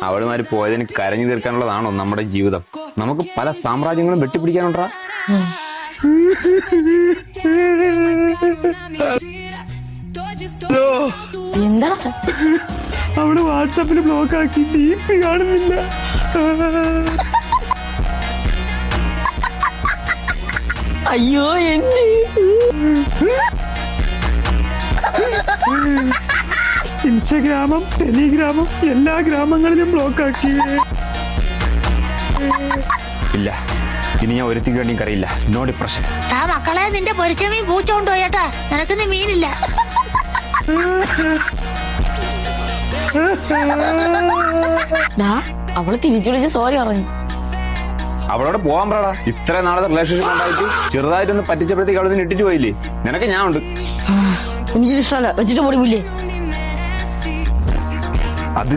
അവളുമാര് പോയതിന് കരഞ്ഞു തീർക്കാനുള്ളതാണോ നമ്മുടെ ജീവിതം? നമുക്ക് പല സാമ്രാജ്യങ്ങളും വെട്ടിപ്പിടിക്കാനുണ്ടാ. എന്താ അവിടെ വാട്സാപ്പിൽ ബ്ലോക്ക് ആക്കി DP കാണുന്നില്ല. അയ്യോ എന്നെ ഇൻസ്റ്റഗ്രാമും ടെലിഗ്രാമും എല്ലാ ഗ്രാമങ്ങളിലും ബ്ലോക്ക് ആക്കി. ഇല്ല, ഇനി ഞാൻ ഒരുത്തിക്ക് വേണ്ടി കറിയില്ല. No depression. മക്കളെ നിന്റെ പൊരിച്ചമീൻ പൂച്ചോണ്ട് പോയേട്ടാ, നിനക്കിന്ന് മീനില്ല. അവള് തിരിച്ചു വിളിച്ച് സോറി പറഞ്ഞു. അവളോട് പോകാൻ പറടാ. ഇത്ര നാളത്തെ റിലേഷൻഷിപ്പ് ഉണ്ടായിട്ട് ചെറുതായിട്ടൊന്ന് പറ്റിച്ചപ്പോഴത്തേക്ക് അവിടെ നിന്ന് ഇട്ടിട്ട് പോയില്ലേ? നിനക്ക് ഞാൻ ഉണ്ട്. എനിക്ക് ഇഷ്ടമല്ല, വെച്ചിട്ട് പൊടിമില്ലേ അത്